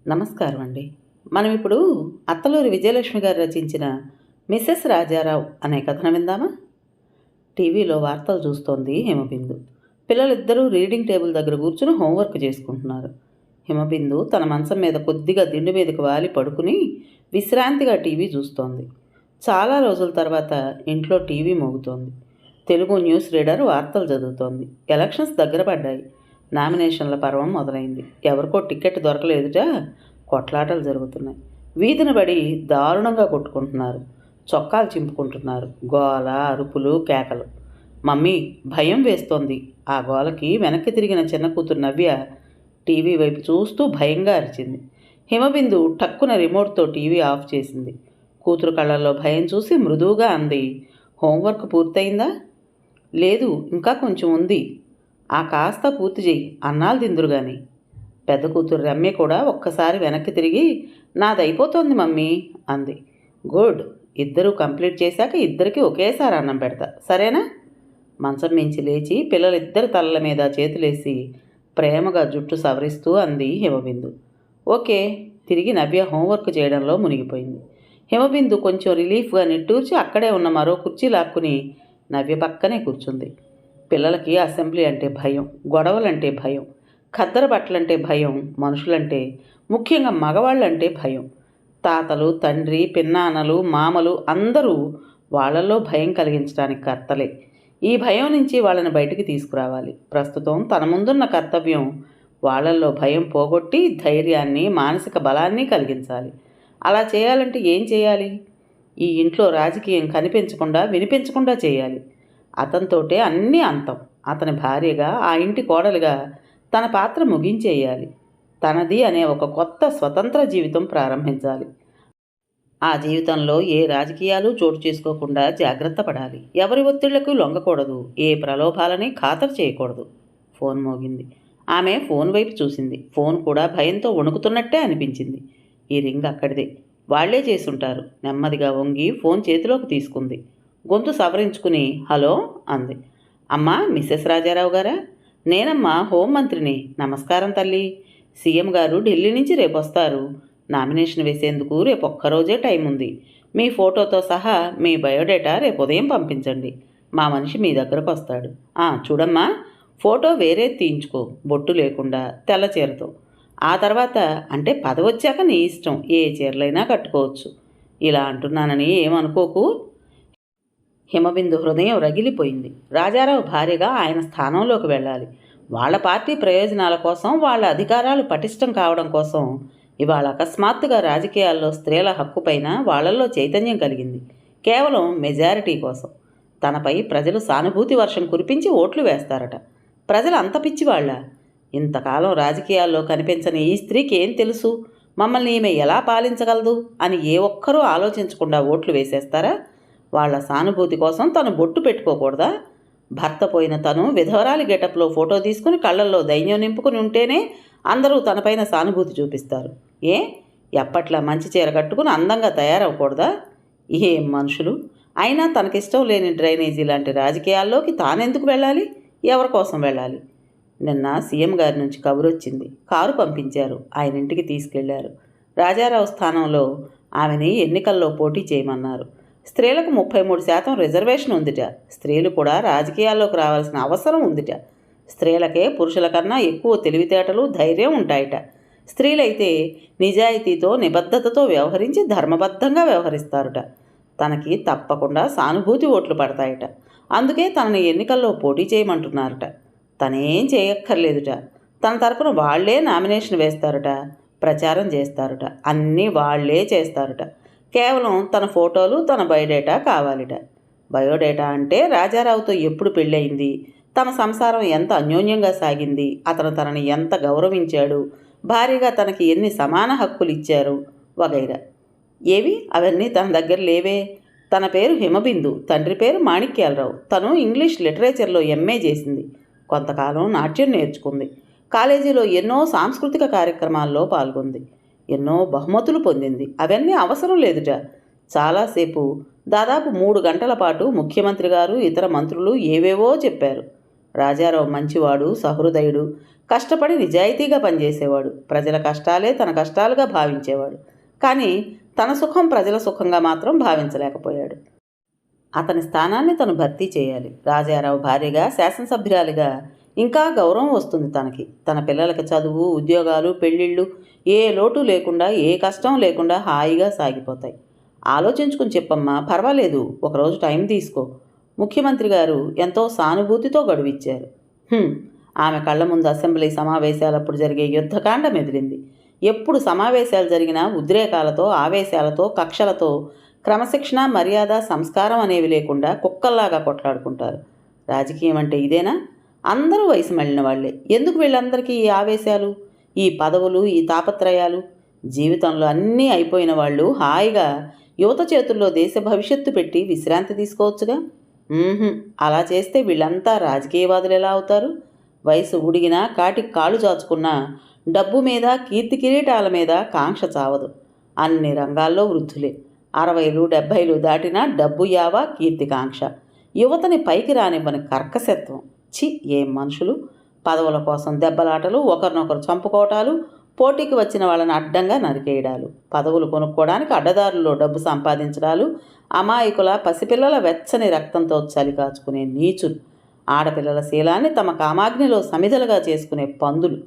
నమస్కారం అండి. మనం ఇప్పుడు అత్తలూరి విజయలక్ష్మి గారు రచించిన 'మిసెస్ రాజారావు' అనే కథను విందామా? టీవీలో వార్తలు చూస్తోంది హిమబిందు. పిల్లలిద్దరూ రీడింగ్ టేబుల్ దగ్గర కూర్చుని హోంవర్క్ చేసుకుంటున్నారు. హిమబిందు తన మంచం మీద కొద్దిగా దిండు మీదకి వాలి పడుకుని విశ్రాంతిగా టీవీ చూస్తోంది. చాలా రోజుల తర్వాత ఇంట్లో టీవీ మోగుతోంది. తెలుగు న్యూస్ రీడర్ వార్తలు చదువుతోంది. ఎలక్షన్స్ దగ్గర పడ్డాయి. నామినేషన్ల పర్వం మొదలైంది. ఎవరికో టికెట్ దొరకలేదుట. కొట్లాటలు జరుగుతున్నాయి. వీధిన పడి దారుణంగా కొట్టుకుంటున్నారు. చొక్కాలు చింపుకుంటున్నారు. గోల, అరుపులు, కేకలు. మమ్మీ, భయం వేస్తోంది. ఆ గోలకి వెనక్కి తిరిగిన చిన్న కూతురు నవ్య టీవీ వైపు చూస్తూ భయంగా అరిచింది. హిమబిందు టక్కున రిమోట్తో టీవీ ఆఫ్ చేసింది. కూతురు కళ్ళల్లో భయం చూసి మృదువుగా అంది, హోంవర్క్ పూర్తయిందా? లేదు, ఇంకా కొంచెం ఉంది. ఆ కాస్త పూర్తి చెయ్యి, అన్నాలు తిందురు గాని. పెద్ద కూతురు రమ్య కూడా ఒక్కసారి వెనక్కి తిరిగి, నాదైపోతోంది మమ్మీ అంది. గుడ్. ఇద్దరూ కంప్లీట్ చేశాక ఇద్దరికి ఒకేసారి అన్నం పెడతా, సరేనా? మంచం మించి లేచి పిల్లలిద్దరి తలల మీద చేతులేసి ప్రేమగా జుట్టు సవరిస్తూ అంది హిమబిందు. ఓకే. తిరిగి నవ్య హోంవర్క్ చేయడంలో మునిగిపోయింది. హిమబిందు కొంచెం రిలీఫ్గా నిట్టూర్చి అక్కడే ఉన్న మరో కుర్చీ లాక్కుని నవ్య పక్కనే కూర్చుంది. పిల్లలకి అసెంబ్లీ అంటే భయం, గొడవలంటే భయం, ఖద్దరు బట్టలంటే భయం, మనుషులంటే, ముఖ్యంగా మగవాళ్ళంటే భయం. తాతలు, తండ్రి, పిన్నాన్నలు, మామలు అందరూ వాళ్ళల్లో భయం కలిగించడానికి కర్తలే. ఈ భయం నుంచి వాళ్ళని బయటికి తీసుకురావాలి. ప్రస్తుతం తన ముందున్న కర్తవ్యం వాళ్ళల్లో భయం పోగొట్టి ధైర్యాన్ని, మానసిక బలాన్ని కలిగించాలి. అలా చేయాలంటే ఏం చేయాలి? ఈ ఇంట్లో రాజకీయం కనిపించకుండా, వినిపించకుండా చేయాలి. అతనితోటే అన్నీ అంతం. అతని భార్యగా, ఆ ఇంటి కోడలుగా తన పాత్ర ముగించేయాలి. తనది అనే ఒక కొత్త స్వతంత్ర జీవితం ప్రారంభించాలి. ఆ జీవితంలో ఏ రాజకీయాలు చోటు చేసుకోకుండా జాగ్రత్త పడాలి. ఎవరి ఒత్తిళ్లకు లొంగకూడదు. ఏ ప్రలోభాలని ఖాతరు చేయకూడదు. ఫోన్ మోగింది. ఆమె ఫోన్ వైపు చూసింది. ఫోన్ కూడా భయంతో వణుకుతున్నట్టే అనిపించింది. ఈ రింగ్ అక్కడిదే. వాళ్లే చేసుంటారు. నెమ్మదిగా వంగి ఫోన్ చేతిలోకి తీసుకుంది. గొంతు సవరించుకుని హలో అంది. అమ్మా, మిసెస్ రాజారావు గారా? నేనమ్మా, హోంమంత్రిని. నమస్కారం తల్లి. సీఎం గారు ఢిల్లీ నుంచి రేపు వస్తారు. నామినేషన్ వేసేందుకు రేపు ఒక్కరోజే టైం ఉంది. మీ ఫోటోతో సహా మీ బయోడేటా రేపు ఉదయం పంపించండి. మా మనిషి మీ దగ్గరకు వస్తాడు. చూడమ్మా, ఫోటో వేరే తీయించుకో, బొట్టు లేకుండా, తెల్ల చీరతో. ఆ తర్వాత అంటే పదవొచ్చాక నీ ఇష్టం, ఏ చీరలైనా కట్టుకోవచ్చు. ఇలా అంటున్నానని ఏమనుకోకు. హిమబిందు హృదయం రగిలిపోయింది. రాజారావు భార్యగా ఆయన స్థానంలోకి వెళ్ళాలి. వాళ్ళ పార్టీ ప్రయోజనాల కోసం, వాళ్ళ అధికారాలు పటిష్టం కావడం కోసం ఇవాళ అకస్మాత్తుగా రాజకీయాల్లో స్త్రీల హక్కుపైన వాళ్ళల్లో చైతన్యం కలిగింది. కేవలం మెజారిటీ కోసం. తనపై ప్రజలు సానుభూతి వర్షం కురిపించి ఓట్లు వేస్తారట. ప్రజలు అంత పిచ్చివాళ్ళ? ఇంతకాలం రాజకీయాల్లో కనిపించని ఈ స్త్రీకి ఏం తెలుసు? మమ్మల్ని ఈమె ఎలా పాలించగలదు అని ఏ ఒక్కరూ ఆలోచించకుండా ఓట్లు వేసేస్తారా? వాళ్ల సానుభూతి కోసం తను బొట్టు పెట్టుకోకూడదా? భర్త పోయిన తను విధవరాలి గెటప్లో ఫోటో తీసుకుని కళ్ళల్లో దైన్యం నింపుకుని ఉంటేనే అందరూ తనపైన సానుభూతి చూపిస్తారు. ఏ ఎప్పట్లా మంచి చీర కట్టుకుని అందంగా తయారవ్వకూడదా? ఏం మనుషులు! అయినా తనకిష్టం లేని డ్రైనేజీ లాంటి రాజకీయాల్లోకి తానెందుకు వెళ్ళాలి? ఎవరి కోసం వెళ్ళాలి? నిన్న సీఎం గారి నుంచి కబురొచ్చింది. కారు పంపించారు. ఆయన ఇంటికి తీసుకెళ్లారు. రాజారావు స్థానంలో ఆమెని ఎన్నికల్లో పోటీ చేయమన్నారు. స్త్రీలకు 33% రిజర్వేషన్ ఉందిట. స్త్రీలు కూడా రాజకీయాల్లోకి రావాల్సిన అవసరం ఉందిట. స్త్రీలకే పురుషుల కన్నా ఎక్కువ తెలివితేటలు, ధైర్యం ఉంటాయట. స్త్రీలైతే నిజాయితీతో, నిబద్ధతతో వ్యవహరించి ధర్మబద్ధంగా వ్యవహరిస్తారుట. తనకి తప్పకుండా సానుభూతి ఓట్లు పడతాయట. అందుకే తనని ఎన్నికల్లో పోటీ చేయమంటున్నారట. తనేం చేయక్కర్లేదుట. తన తరపున వాళ్లే నామినేషన్ వేస్తారట, ప్రచారం చేస్తారట, అన్నీ వాళ్లే చేస్తారట. కేవలం తన ఫోటోలు, తన బయోడేటా కావాలిట. బయోడేటా అంటే రాజారావుతో ఎప్పుడు పెళ్ళయింది, తమ సంసారం ఎంత అన్యోన్యంగా సాగింది, అతను తనని ఎంత గౌరవించాడు, భార్యగా తనకి ఎన్ని సమాన హక్కులు ఇచ్చారు, వగైరా. ఏవి అవన్నీ తన దగ్గర లేవే. తన పేరు హిమబిందు, తండ్రి పేరు మాణిక్యాలరావు. తను ఇంగ్లీష్ లిటరేచర్లో ఎంఏ చేసింది. కొంతకాలం నాట్యం నేర్చుకుంది. కాలేజీలో ఎన్నో సాంస్కృతిక కార్యక్రమాల్లో పాల్గొంది. ఎన్నో బహుమతులు పొందింది. అవన్నీ అవసరం లేదుట. చాలాసేపు, దాదాపు 3 గంటల పాటు ముఖ్యమంత్రి గారు, ఇతర మంత్రులు ఏవేవో చెప్పారు. రాజారావు మంచివాడు, సహృదయుడు, కష్టపడి నిజాయితీగా పనిచేసేవాడు. ప్రజల కష్టాలే తన కష్టాలుగా భావించేవాడు. కానీ తన సుఖం ప్రజల సుఖంగా మాత్రం భావించలేకపోయాడు. అతని స్థానాన్ని తను భర్తీ చేయాలి. రాజారావు భార్యగా, శాసనసభ్యురాలిగా ఇంకా గౌరవం వస్తుంది తనకి. తన పిల్లలకి చదువు, ఉద్యోగాలు, పెళ్ళిళ్ళు ఏ లోటు లేకుండా, ఏ కష్టం లేకుండా హాయిగా సాగిపోతాయి. ఆలోచించుకుని చెప్పమ్మా, పర్వాలేదు, ఒకరోజు టైం తీసుకో. ముఖ్యమంత్రి గారు ఎంతో సానుభూతితో గడువిచ్చారు. ఆమె కళ్ళ ముందు అసెంబ్లీ సమావేశాలప్పుడు జరిగే యుద్ధకాండ మెదిలింది. ఎప్పుడు సమావేశాలు జరిగినా ఉద్రేకాలతో, ఆవేశాలతో, కక్షలతో క్రమశిక్షణ, మర్యాద, సంస్కారం అనేవి లేకుండా కుక్కల్లాగా కొట్లాడుకుంటారు. రాజకీయం అంటే ఇదేనా? అందరూ వయసు మళ్ళిన వాళ్లే. ఎందుకు వీళ్ళందరికీ ఈ ఆవేశాలు, ఈ పదవులు, ఈ తాపత్రయాలు? జీవితంలో అన్నీ అయిపోయిన వాళ్ళు హాయిగా యువత చేతుల్లో దేశ భవిష్యత్తు పెట్టి విశ్రాంతి తీసుకోవచ్చుగా. అలా చేస్తే వీళ్ళంతా రాజకీయవాదులు ఎలా అవుతారు? వయసు ఉడిగినా, కాటికి కాళ్ళు చాచుకున్నా డబ్బు మీద, కీర్తి కిరీటాల మీద కాంక్ష చావదు. అన్ని రంగాల్లో వృద్ధులే. 60లు 70లు దాటినా డబ్బు యావా, కీర్తికాంక్ష. యువతని పైకి రానివ్వని కర్కశత్వం. ఏం మనుషులు! పదవుల కోసం దెబ్బలాటలు, ఒకరినొకరు చంపుకోవటాలు, పోటీకి వచ్చిన వాళ్ళని అడ్డంగా నరికేయడాలు, పదవులు కొనుక్కోవడానికి అడ్డదారుల్లో డబ్బు సంపాదించడాలు, అమాయకుల, పసిపిల్లల వెచ్చని రక్తంతో చలి కాచుకునే నీచులు, ఆడపిల్లల శీలాన్ని తమ కామాగ్నిలో సమిధలుగా చేసుకునే పందులు.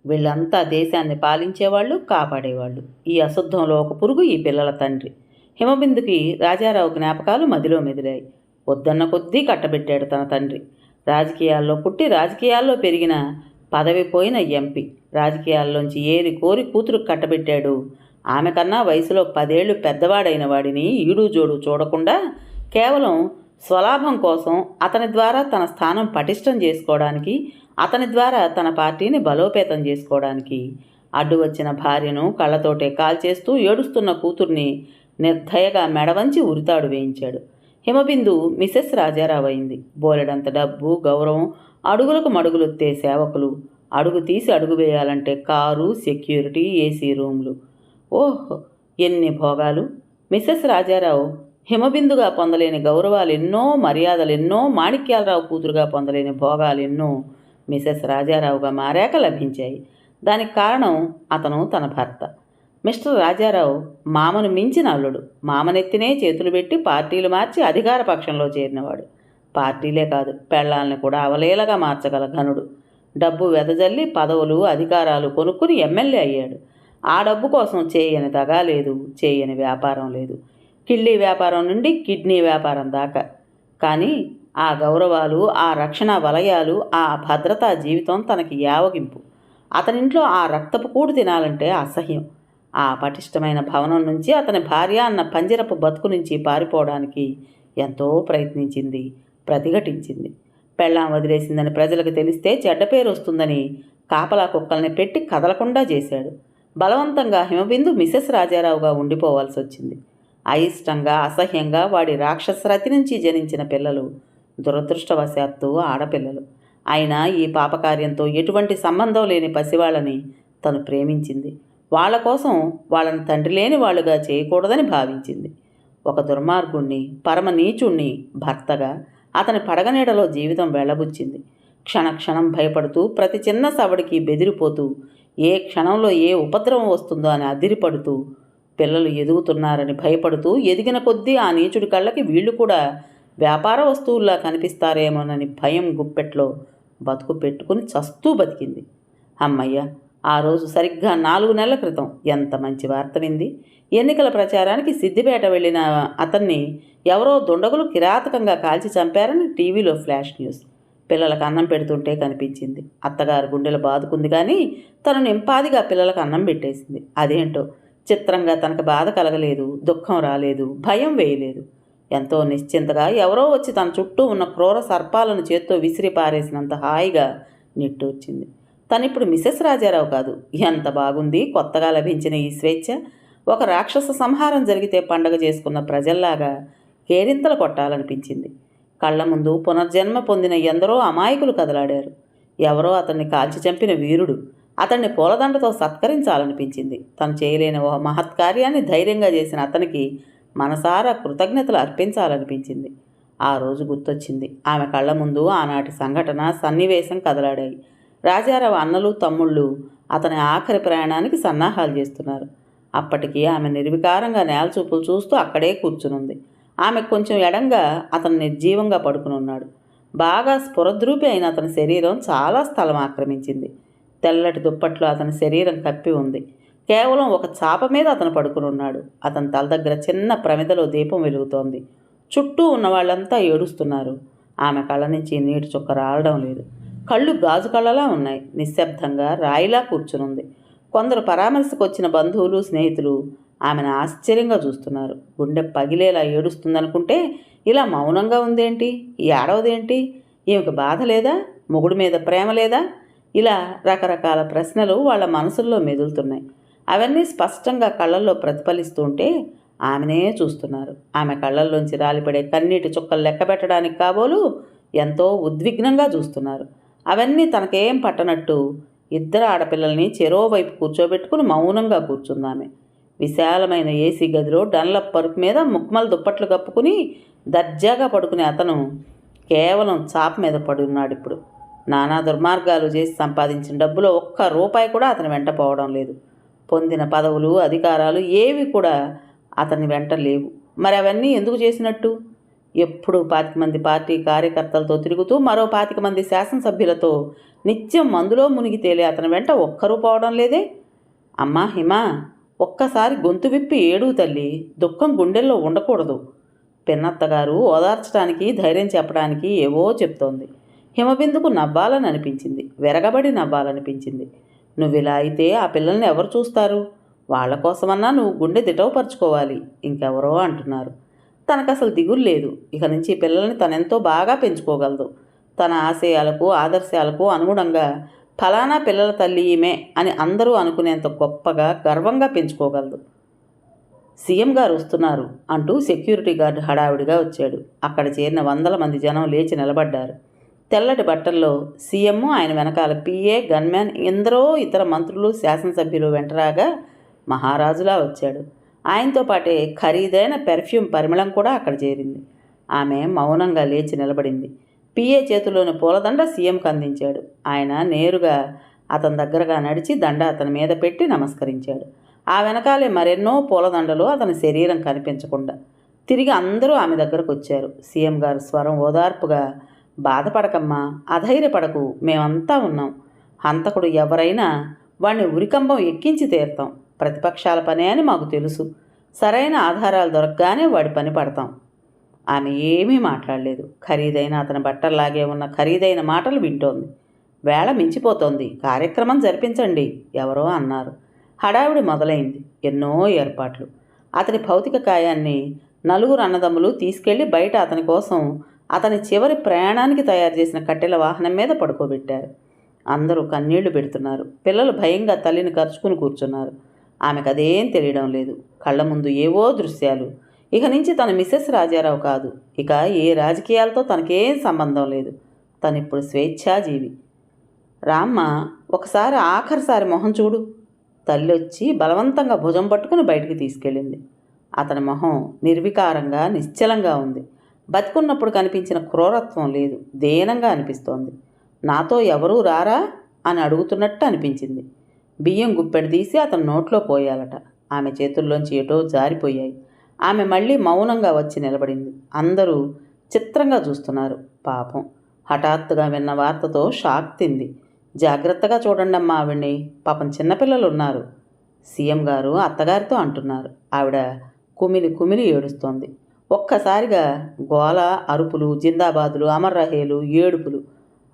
వీళ్ళంతా దేశాన్ని పాలించేవాళ్ళు, కాపాడేవాళ్ళు. ఈ అశుద్ధంలో ఒక పురుగు ఈ పిల్లల తండ్రి. హిమబిందుకి రాజారావు జ్ఞాపకాలు మదిలో మెదిలాయి. వద్దన్న కొద్దీ కట్టబెట్టాడు తన తండ్రి. రాజకీయాల్లో పుట్టి రాజకీయాల్లో పెరిగిన, పదవి పోయిన ఎంపీ. రాజకీయాల్లోంచి ఏరి కోరి కూతురు కట్టబెట్టాడు. ఆమె కన్నా వయసులో 10 ఏళ్లు పెద్దవాడైన వాడిని ఈడు జోడు చూడకుండా కేవలం స్వలాభం కోసం అతని ద్వారా తన స్థానం పటిష్టం చేసుకోవడానికి, అతని ద్వారా తన పార్టీని బలోపేతం చేసుకోవడానికి అడ్డు వచ్చిన భార్యను కళ్ళతోటే కాల్చేస్తూ ఏడుస్తున్న కూతుర్ని నిర్దయగా మెడవంచి ఉరితాడు వేయించాడు. హిమబిందు మిసెస్ రాజారావు అయింది. బోలెడంత డబ్బు, గౌరవం, అడుగులకు మడుగులొత్తే సేవకులు, అడుగు తీసి అడుగు వేయాలంటే కారు, సెక్యూరిటీ, ఏసీ రూమ్లు. ఓహ్, ఎన్ని భోగాలు! మిసెస్ రాజారావు హిమబిందుగా పొందలేని గౌరవాలెన్నో, మర్యాదలెన్నో, మాణిక్యాలరావు కూతురుగా పొందలేని భోగాలెన్నో మిసెస్ రాజారావుగా మారాక లభించాయి. దానికి కారణం అతను తన భర్త. మిస్టర్ రాజారావు మామను మించిన అల్లుడు. మామనెత్తినే చేతులు పెట్టి పార్టీలు మార్చి అధికార పక్షంలో చేరినవాడు. పార్టీలే కాదు, పెళ్లాల్ని కూడా అవలేలగా మార్చగల ఘనుడు. డబ్బు వెదజల్లి పదవులు, అధికారాలు కొనుక్కుని ఎమ్మెల్యే అయ్యాడు. ఆ డబ్బు కోసం చేయని దగా లేదు, చేయని వ్యాపారం లేదు. కిళ్ళీ వ్యాపారం నుండి కిడ్నీ వ్యాపారం దాకా. కానీ ఆ గౌరవాలు, ఆ రక్షణ వలయాలు, ఆ భద్రతా జీవితం తనకి యావగింపు. అతనింట్లో ఆ రక్తపు కూడు తినాలంటే అసహ్యం. ఆ పటిష్టమైన భవనం నుంచి అతని భార్య అన్న పంజరపు బతుకు నుంచి పారిపోవడానికి ఎంతో ప్రయత్నించింది, ప్రతిఘటించింది. పెళ్ళాం వదిలేసిందని ప్రజలకు తెలిస్తే చెడ్డ పేరు వస్తుందని కాపలా కుక్కల్ని పెట్టి కదలకుండా చేశాడు. బలవంతంగా హిమబిందు మిసెస్ రాజారావుగా ఉండిపోవాల్సి వచ్చింది. అయిష్టంగా, అసహ్యంగా వాడి రాక్షసరతి నుంచి జనించిన పిల్లలు దురదృష్టవశాత్తు ఆడపిల్లలు. అయినా ఈ పాపకార్యంతో ఎటువంటి సంబంధం లేని పసివాళ్ళని తను ప్రేమించింది. వాళ్ళ కోసం వాళ్ళని తండ్రి లేని వాళ్ళుగా చేయకూడదని భావించింది. ఒక దుర్మార్గుణ్ణి, పరమ నీచుణ్ణి భర్తగా అతని పడగనీడలో జీవితం వెళ్ళబుచ్చింది. క్షణక్షణం భయపడుతూ, ప్రతి చిన్న సవడికి బెదిరిపోతూ, ఏ క్షణంలో ఏ ఉపద్రవం వస్తుందో అని అదిరిపడుతూ, పిల్లలు ఎదుగుతున్నారని భయపడుతూ, ఎదిగిన కొద్దీ ఆ నీచుడి కళ్ళకి వీళ్ళు కూడా వ్యాపార వస్తువుల్లా కనిపిస్తారేమోనని భయం గుప్పెట్లో బతుకు పెట్టుకుని చస్తూ బతికింది. అమ్మయ్య, ఆ రోజు సరిగ్గా 4 నెలల క్రితం ఎంత మంచి వార్త వింది. ఎన్నికల ప్రచారానికి సిద్దిపేట వెళ్ళిన అతన్ని ఎవరో దుండగులు కిరాతకంగా కాల్చి చంపారని టీవీలో ఫ్లాష్ న్యూస్. పిల్లలకు అన్నం పెడుతుంటే కనిపించింది. అత్తగారు గుండెలు బాదుకుంది, కానీ తను నింపాదిగా పిల్లలకు అన్నం పెట్టేసింది. అదేంటో చిత్రంగా తనకు బాధ కలగలేదు, దుఃఖం రాలేదు, భయం వేయలేదు. ఎంతో నిశ్చింతగా ఎవరో వచ్చి తన చుట్టూ ఉన్న క్రూర సర్పాలను చేత్తో విసిరి పారేసినంత హాయిగా నిట్టూర్చింది. తనిప్పుడు మిసెస్ రాజారావు కాదు. ఎంత బాగుంది కొత్తగా లభించిన ఈ స్వేచ్ఛ! ఒక రాక్షస సంహారం జరిగితే పండగ చేసుకున్న ప్రజల్లాగా కేరింతలు కొట్టాలనిపించింది. కళ్ల ముందు పునర్జన్మ పొందిన ఎందరో అమాయకులు కదలాడారు. ఎవరో అతన్ని కాల్చి చంపిన వీరుడు. అతన్ని పూలదండతో సత్కరించాలనిపించింది. తను చేయలేని ఓ మహత్కార్యాన్ని ధైర్యంగా చేసిన అతనికి మనసారా కృతజ్ఞతలు అర్పించాలనిపించింది. ఆ రోజు గుర్తొచ్చింది. ఆమె కళ్ళ ముందు ఆనాటి సంఘటన, సన్నివేశం కదలాడాయి. రాజారావు అన్నలు, తమ్ముళ్ళు అతని ఆఖరి ప్రయాణానికి సన్నాహాలు చేస్తున్నారు. అప్పటికి ఆమె నిర్వికారంగా నేలచూపులు చూస్తూ అక్కడే కూర్చునుంది. ఆమెకు కొంచెం ఎడంగా అతను నిర్జీవంగా పడుకునున్నాడు. బాగా స్ఫురద్రూపి అయిన అతని శరీరం చాలా స్థలం ఆక్రమించింది. తెల్లటి దుప్పట్లో అతని శరీరం కప్పి ఉంది. కేవలం ఒక చాప మీద అతను పడుకునున్నాడు. అతని తల దగ్గర చిన్న ప్రమిదలో దీపం వెలుగుతోంది. చుట్టూ ఉన్న వాళ్ళంతా ఏడుస్తున్నారు. ఆమె కళ్ళ నుంచి నీటి చుక్క రాలడం లేదు. కళ్ళు గాజు కళ్ళలా ఉన్నాయి. నిశ్శబ్దంగా రాయిలా కూర్చునుంది. కొందరు పరామర్శకు వచ్చిన బంధువులు, స్నేహితులు ఆమెను ఆశ్చర్యంగా చూస్తున్నారు. గుండె పగిలేలా ఏడుస్తుందనుకుంటే ఇలా మౌనంగా ఉందేంటి, ఏడవదేంటి, ఈమెకు బాధ లేదా, మొగుడు మీద ప్రేమ లేదా, ఇలా రకరకాల ప్రశ్నలు వాళ్ళ మనసుల్లో మెదులుతున్నాయి. అవన్నీ స్పష్టంగా కళ్ళల్లో ప్రతిఫలిస్తుంటే ఆమెనే చూస్తున్నారు. ఆమె కళ్ళల్లోంచి రాలిపడే కన్నీటి చుక్కలు లెక్క పెట్టడానికి కాబోలు ఎంతో ఉద్విగ్నంగా చూస్తున్నారు. అవన్నీ తనకేం పట్టనట్టు ఇద్దరు ఆడపిల్లల్ని చెరోవైపు కూర్చోబెట్టుకుని మౌనంగా కూర్చుందామె. విశాలమైన ఏసీ గదిలో డన్లప్ పరుపు మీద ముక్మల దుప్పట్లు కప్పుకుని దర్జాగా పడుకునే అతను కేవలం చాప మీద పడి ఉన్నాడు. ఇప్పుడు నానా దుర్మార్గాలు చేసి సంపాదించిన డబ్బులో ఒక్క రూపాయి కూడా అతని వెంట పోవడం లేదు. పొందిన పదవులు, అధికారాలు ఏవి కూడా అతని వెంట లేవు. మరి అవన్నీ ఎందుకు చేసినట్టు? ఎప్పుడు 25 మంది పార్టీ కార్యకర్తలతో తిరుగుతూ మరో 25 మంది శాసనసభ్యులతో నిత్యం మందులో మునిగి తేలే అతని వెంట ఒక్కరూ పోవడం లేదే? అమ్మా హిమ, ఒక్కసారి గొంతు విప్పి ఏడు తల్లి, దుఃఖం గుండెల్లో ఉండకూడదు. పిన్నత్తగారు ఓదార్చడానికి, ధైర్యం చెప్పడానికి ఏవో చెప్తోంది. హిమబిందుకు నవ్వాలని అనిపించింది, విరగబడి నవ్వాలనిపించింది. నువ్విలా అయితే ఆ పిల్లల్ని ఎవరు చూస్తారు? వాళ్ళ కోసమన్నా నువ్వు గుండె దిటవపరుచుకోవాలి. ఇంకెవరో అంటున్నారు. తనకు అసలు దిగులు లేదు. ఇక నుంచి పిల్లల్ని తనెంతో బాగా పెంచుకోగలదు. తన ఆశయాలకు, ఆదర్శాలకు అనుగుణంగా ఫలానా పిల్లల తల్లి ఈమె అని అందరూ అనుకునేంత గొప్పగా, గర్వంగా పెంచుకోగలదు. సీఎం గారు వస్తున్నారు అంటూ సెక్యూరిటీ గార్డు హడావిడిగా వచ్చాడు. అక్కడ చేరిన 100 మంది జనం లేచి నిలబడ్డారు. తెల్లటి బట్టల్లో సీఎం, ఆయన వెనకాల పిఏ, గన్మ్యాన్, ఎందరో ఇతర మంత్రులు, శాసనసభ్యులు వెంటరాగా మహారాజులా వచ్చాడు. ఆయనతో పాటే ఖరీదైన పెర్ఫ్యూమ్ పరిమళం కూడా అక్కడ చేరింది. ఆమె మౌనంగా లేచి నిలబడింది. పిఏ చేతిలోని పూలదండ సీఎంకు అందించాడు. ఆయన నేరుగా అతని దగ్గరగా నడిచి దండ అతని మీద పెట్టి నమస్కరించాడు. ఆ వెనకాలే మరెన్నో పూలదండలు అతని శరీరం కనిపించకుండా. తిరిగి అందరూ ఆమె దగ్గరకు వచ్చారు. సీఎం గారు స్వరం ఓదార్పుగా, బాధపడకమ్మా, అధైర్యపడకు, మేమంతా ఉన్నాం. హంతకుడు ఎవరైనా వాణ్ణి ఉరికంబం ఎక్కించి తీరుతాం. ప్రతిపక్షాల పనే అని మాకు తెలుసు. సరైన ఆధారాలు దొరకగానే వాడి పని పడతాం. ఆమె ఏమీ మాట్లాడలేదు. ఖరీదైన అతని బట్టల్లాగే ఉన్న ఖరీదైన మాటలు వింటోంది. వేళ మించిపోతోంది, కార్యక్రమం జరిపించండి ఎవరో అన్నారు. హడావిడి మొదలైంది. ఎన్నో ఏర్పాట్లు. అతని భౌతిక కాయాన్ని 4 అన్నదమ్ములు తీసుకెళ్లి బయట అతని కోసం అతని చివరి ప్రయాణానికి తయారు చేసిన కట్టెల వాహనం మీద పడుకోబెట్టారు. అందరూ కన్నీళ్లు పెడుతున్నారు. పిల్లలు భయంగా తల్లిని కరుచుకుని కూర్చున్నారు. ఆమెకు అదేం తెలియడం లేదు. కళ్ళ ముందు ఏవో దృశ్యాలు. ఇక నుంచి తన మిసెస్ రాజారావు కాదు. ఇక ఏ రాజకీయాలతో తనకేం సంబంధం లేదు. తనిప్పుడు స్వేచ్ఛాజీవి. రామ్మ, ఒకసారి ఆఖరిసారి మొహం చూడు. తల్లి వచ్చి బలవంతంగా భుజం పట్టుకుని బయటికి తీసుకెళ్ళింది. అతని మొహం నిర్వికారంగా, నిశ్చలంగా ఉంది. బతికున్నప్పుడు కనిపించిన క్రూరత్వం లేదు. దీనంగా అనిపిస్తోంది. నాతో ఎవరూ రారా అని అడుగుతున్నట్టు అనిపించింది. బియ్యం గుప్పెడు తీసి అతని నోట్లో పోయాలట. ఆమె చేతుల్లోంచి ఏటో జారిపోయాయి. ఆమె మళ్ళీ మౌనంగా వచ్చి నిలబడింది. అందరూ చిత్రంగా చూస్తున్నారు. పాపం, హఠాత్తుగా విన్న వార్తతో షాక్ తింది. జాగ్రత్తగా చూడండమ్మా ఆవిడ్ని, పాపం చిన్నపిల్లలు ఉన్నారు. సీఎం గారు అత్తగారితో అంటున్నారు. ఆవిడ కుమిలి కుమిలి ఏడుస్తోంది. ఒక్కసారిగా గోల, అరుపులు, జిందాబాదులు, అమర్రహేలు, ఏడుపులు.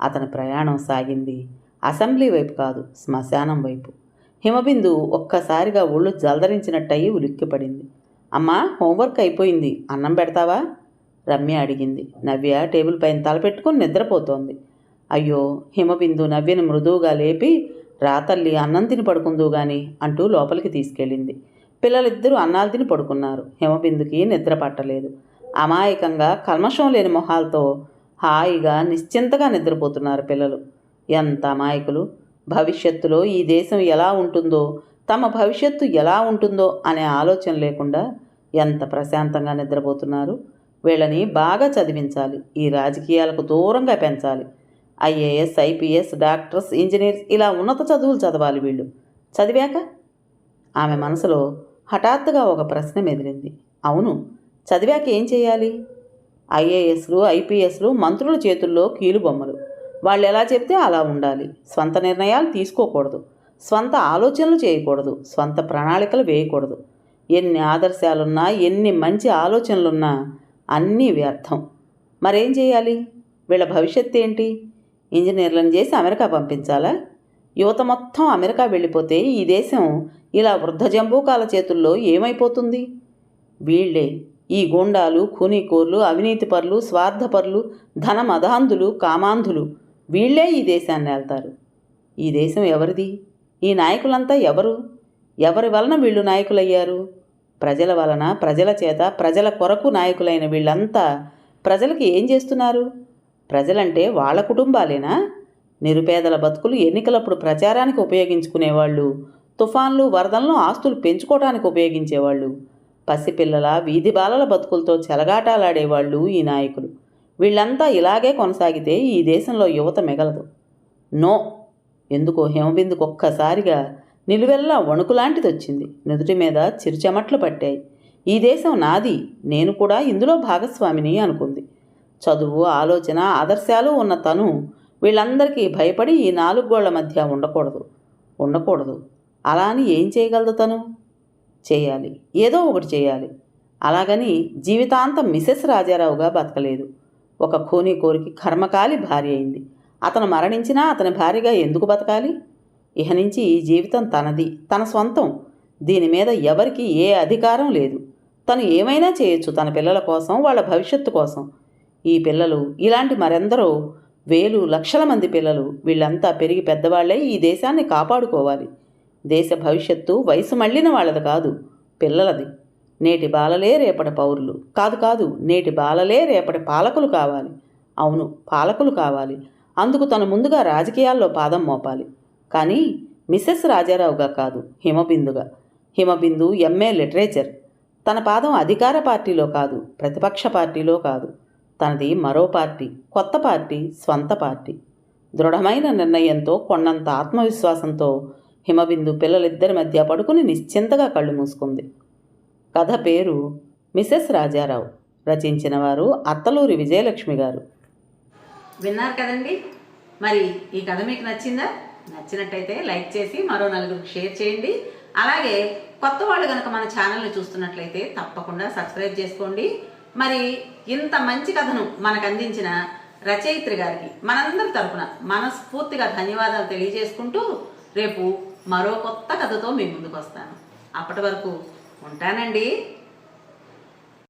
అతని ప్రయాణం సాగింది అసెంబ్లీ వైపు కాదు, శ్మశానం వైపు. హిమబిందు ఒక్కసారిగా ఒళ్ళు జలదరించినట్టయి ఉలిక్కిపడింది. అమ్మా, హోంవర్క్ అయిపోయింది, అన్నం పెడతావా? రమ్య అడిగింది. నవ్య టేబుల్ పైన తలపెట్టుకుని నిద్రపోతోంది. అయ్యో, హిమబిందు నవ్యని మృదువుగా లేపి, రాతల్లి అన్నం తిని పడుకుందు గాని అంటూ లోపలికి తీసుకెళ్ళింది. పిల్లలిద్దరూ అన్నాలు తిని పడుకున్నారు. హిమబిందుకి నిద్ర పట్టలేదు. అమాయకంగా కల్మషం లేని మొహాలతో హాయిగా నిశ్చింతగా నిద్రపోతున్నారు పిల్లలు. ఎంత అమాయకులు! భవిష్యత్తులో ఈ దేశం ఎలా ఉంటుందో, తమ భవిష్యత్తు ఎలా ఉంటుందో అనే ఆలోచన లేకుండా ఎంత ప్రశాంతంగా నిద్రపోతున్నారు. వీళ్ళని బాగా చదివించాలి, ఈ రాజకీయాలకు దూరంగా పెంచాలి. ఐఏఎస్, ఐపీఎస్, డాక్టర్స్, ఇంజనీర్స్ ఇలా ఉన్నత చదువులు చదవాలి వీళ్ళు. చదివాక ఆమె మనసులో హఠాత్తుగా ఒక ప్రశ్న మెదిలింది. అవును, చదివాక ఏం చేయాలి? ఐఏఎస్లు, ఐపీఎస్లు మంత్రుల చేతుల్లో కీలుబొమ్మలు. వాళ్ళు ఎలా చెప్తే అలా ఉండాలి. స్వంత నిర్ణయాలు తీసుకోకూడదు, స్వంత ఆలోచనలు చేయకూడదు, స్వంత ప్రణాళికలు వేయకూడదు. ఎన్ని ఆదర్శాలున్నా, ఎన్ని మంచి ఆలోచనలున్నా అన్నీ వ్యర్థం. మరేం చేయాలి? వీళ్ళ భవిష్యత్తు ఏంటి? ఇంజనీర్లను చేసి అమెరికా పంపించాలా? యువత మొత్తం అమెరికా వెళ్ళిపోతే ఈ దేశం ఇలా వృద్ధ జంబూకాల చేతుల్లో ఏమైపోతుంది? వీళ్లే, ఈ గూండాలు, ఖూనీకోర్లు, అవినీతిపరులు, స్వార్థపరులు, ధనమదాంధులు, కామాంధులు వీళ్లే ఈ దేశాన్ని ఏళ్తారు. ఈ దేశం ఎవరిది? ఈ నాయకులంతా ఎవరు? ఎవరి వలన వీళ్ళు నాయకులయ్యారు? ప్రజల వలన, ప్రజల చేత, ప్రజల కొరకు నాయకులైన వీళ్ళంతా ప్రజలకి ఏం చేస్తున్నారు? ప్రజలంటే వాళ్ళ కుటుంబాలేనా? నిరుపేదల బతుకులు ఎన్నికలప్పుడు ప్రచారానికి ఉపయోగించుకునేవాళ్ళు, తుఫాన్లు, వరదలను ఆస్తులు పెంచుకోవడానికి ఉపయోగించేవాళ్ళు, పసిపిల్లల, వీధి బాలల బతుకులతో చెలగాటాలాడేవాళ్ళు ఈ నాయకులు. వీళ్ళంతా ఇలాగే కొనసాగితే ఈ దేశంలో యువత మిగలదు. నో! ఎందుకో హేమబిందుకు ఒక్కసారిగా నిలువెల్లా వణుకులాంటిది వచ్చింది. నుదుటి మీద చిరుచెమట్లు పట్టాయి. ఈ దేశం నాది, నేను కూడా ఇందులో భాగస్వామిని అనుకుంది. చదువు, ఆలోచన, ఆదర్శాలు ఉన్న తను వీళ్ళందరికీ భయపడి ఈ 4 గోళ్ల మధ్య ఉండకూడదు. అలా అని ఏం చేయగలదు తను? చేయాలి, ఏదో ఒకటి చేయాలి. అలాగని జీవితాంతం మిసెస్ రాజారావుగా బతకలేదు. ఒక ఖూనీకోరికి కర్మకాలి భార్య అయింది. అతను మరణించినా అతని భార్యగా ఎందుకు బతకాలి? ఇహ నుంచి ఈ జీవితం తనది, తన సొంతం. దీని మీద ఎవరికి ఏ అధికారం లేదు. తను ఏమైనా చేయొచ్చు తన పిల్లల కోసం, వాళ్ళ భవిష్యత్తు కోసం. ఈ పిల్లలు, ఇలాంటి మరెందరో వేలు, లక్షల మంది పిల్లలు, వీళ్ళంతా పెరిగి పెద్దవాళ్లై ఈ దేశాన్ని కాపాడుకోవాలి. దేశ భవిష్యత్తు వయసు మళ్ళిన వాళ్ళది కాదు, పిల్లలది. నేటి బాలలే రేపటి పౌరులు. కాదు, నేటి బాలలే రేపటి పాలకులు కావాలి. అవును, పాలకులు కావాలి. అందుకు తను ముందుగా రాజకీయాల్లో పాదం మోపాలి. కానీ మిసెస్ రాజారావుగా కాదు, హిమబిందుగా. Himabindu MA literature. తన పాదం అధికార పార్టీలో కాదు, ప్రతిపక్ష పార్టీలో కాదు. తనది మరో పార్టీ, కొత్త పార్టీ, స్వంత పార్టీ. దృఢమైన నిర్ణయంతో, కొన్నంత ఆత్మవిశ్వాసంతో హిమబిందు పిల్లలిద్దరి మధ్య పడుకుని నిశ్చింతగా కళ్ళు మూసుకుంది. కథ పేరు మిసెస్ రాజారావు. రచించిన వారు అత్తలూరి విజయలక్ష్మి గారు. విన్నారు కదండి. మరి ఈ కథ మీకు నచ్చిందా? నచ్చినట్టయితే లైక్ చేసి మరో నలుగురికి షేర్ చేయండి. అలాగే కొత్త వాళ్ళు కనుక మన ఛానల్ని చూస్తున్నట్లయితే తప్పకుండా సబ్స్క్రైబ్ చేసుకోండి. మరి ఇంత మంచి కథను మనకు అందించిన రచయిత్రి గారికి మనందరి తరపున మనస్ఫూర్తిగా ధన్యవాదాలు తెలియజేసుకుంటూ రేపు మరో కొత్త కథతో మీ ముందుకు వస్తాను. అప్పటి వరకు ఉంటానండి.